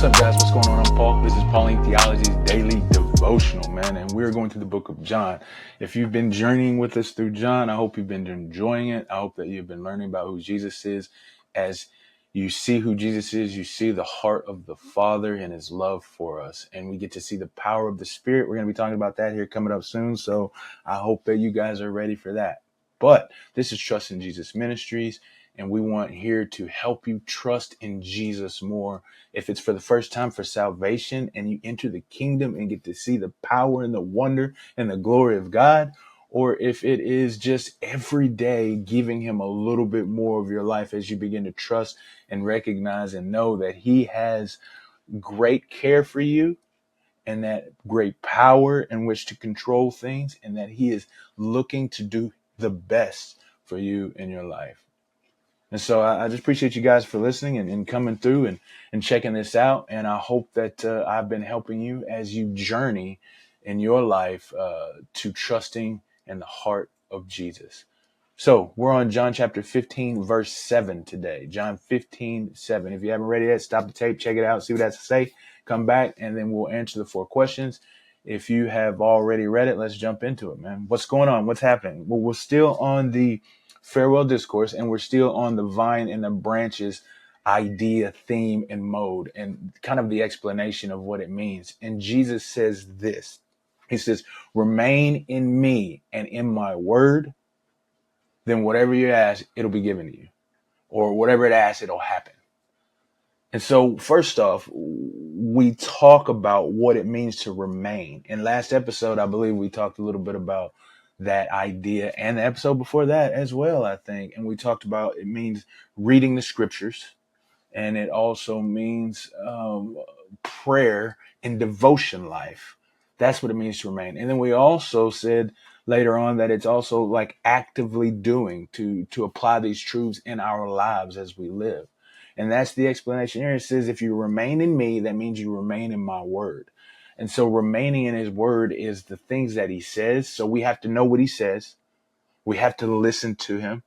What's up, guys? What's going on? I'm Paul. This is Pauline Theology's daily devotional, man, and we're going through the book of John. If you've been journeying with us through John, I hope you've been enjoying it. I hope that you've been learning about who Jesus is. As you see who Jesus is, you see the heart of the Father and his love for us, and we get to see the power of the Spirit. We're going to be talking about that here coming up soon, so I hope that you guys are ready for that. But this is Trust in Jesus Ministries, and we want here to help you trust in Jesus more. If it's for the first time for salvation and you enter the kingdom and get to see the power and the wonder and the glory of God, or if it is just every day giving him a little bit more of your life as you begin to trust and recognize and know that he has great care for you and that great power in which to control things, and that he is looking to do the best for you in your life. And so I just appreciate you guys for listening and coming through and checking this out. And I hope that I've been helping you as you journey in your life to trusting in the heart of Jesus. So we're on John chapter 15, verse 7 today. John 15:7. If you haven't read it yet, stop the tape, check it out, see what it has to say. Come back, and then we'll answer the 4 questions. If you have already read it, let's jump into it, man. What's going on? What's happening? Well, we're still on the farewell discourse, and we're still on the vine and the branches idea, theme, and mode, and kind of the explanation of what it means. And Jesus says this. He says, remain in me and in my word, then whatever you ask, it'll be given to you. Or whatever it asks, it'll happen. And so first off, we talk about what it means to remain. In last episode, I believe we talked a little bit about that idea, and the episode before that as well, I think. And we talked about it means reading the scriptures, and it also means prayer and devotion life. That's what it means to remain. And then we also said later on that it's also like actively doing to apply these truths in our lives as we live. And that's the explanation here. It says, if you remain in me, that means you remain in my word. And so remaining in his word is the things that he says. So we have to know what he says. We have to listen to him.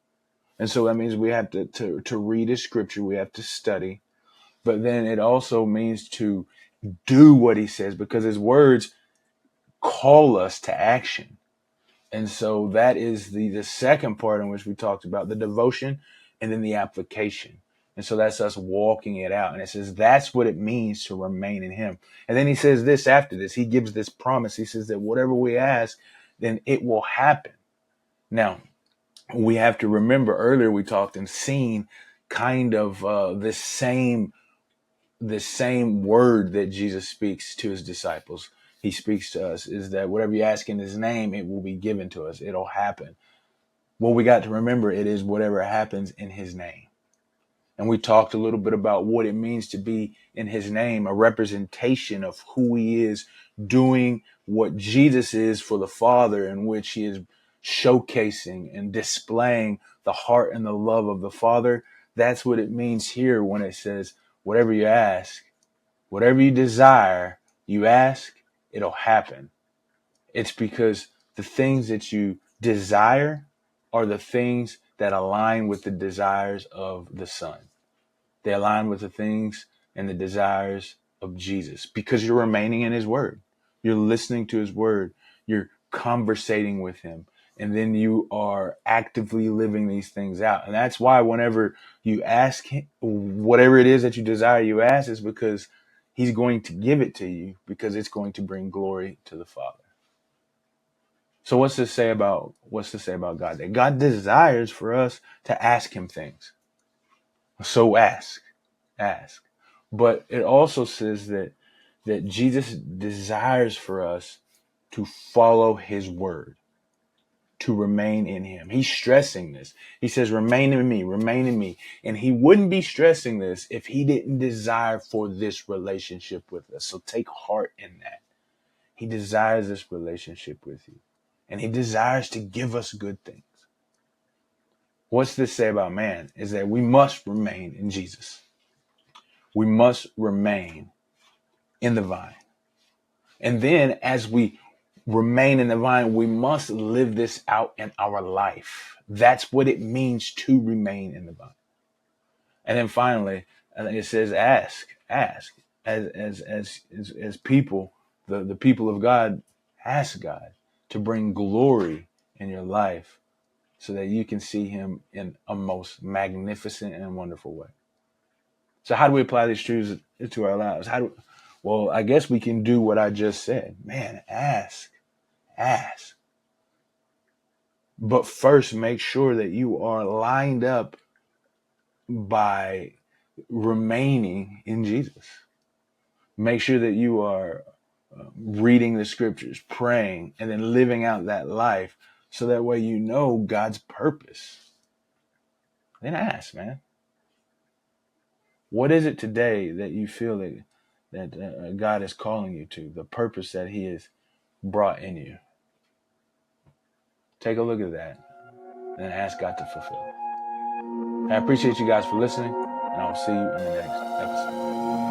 And so that means we have to read his scripture. We have to study. But then it also means to do what he says, because his words call us to action. And so that is the second part in which we talked about the devotion and then the application. And so that's us walking it out. And it says that's what it means to remain in him. And then he says this after this. He gives this promise. He says that whatever we ask, then it will happen. Now, we have to remember earlier we talked and seen kind of the same word that Jesus speaks to his disciples. He speaks to us is that whatever you ask in his name, it will be given to us. It'll happen. Well, we got to remember it is whatever happens in his name. And we talked a little bit about what it means to be in his name, a representation of who he is, doing what Jesus is for the Father, in which he is showcasing and displaying the heart and the love of the Father. That's what it means here when it says, whatever you ask, whatever you desire, you ask, it'll happen. It's because the things that you desire are the things that align with the desires of the Son. They align with the things and the desires of Jesus because you're remaining in his word. You're listening to his word. You're conversating with him. And then you are actively living these things out. And that's why whenever you ask him, whatever it is that you desire, you ask, is because he's going to give it to you, because it's going to bring glory to the Father. So what's to say about God? That God desires for us to ask him things. So ask. But it also says that Jesus desires for us to follow his word, to remain in him. He's stressing this. He says, remain in me, remain in me. And he wouldn't be stressing this if he didn't desire for this relationship with us. So take heart in that. He desires this relationship with you. And he desires to give us good things. What's this say about man? Is that we must remain in Jesus. We must remain in the vine. And then as we remain in the vine, we must live this out in our life. That's what it means to remain in the vine. And then finally, it says ask. as people, the people of God, ask God to bring glory in your life so that you can see him in a most magnificent and wonderful way. So how do we apply these truths to our lives? Well, I guess we can do what I just said. Man, ask. But first, make sure that you are lined up by remaining in Jesus. Make sure that you are reading the scriptures, praying, and then living out that life so that way you know God's purpose. Then ask, man. What is it today that you feel that God is calling you to, the purpose that he has brought in you? Take a look at that and ask God to fulfill it. I appreciate you guys for listening, and I'll see you in the next episode.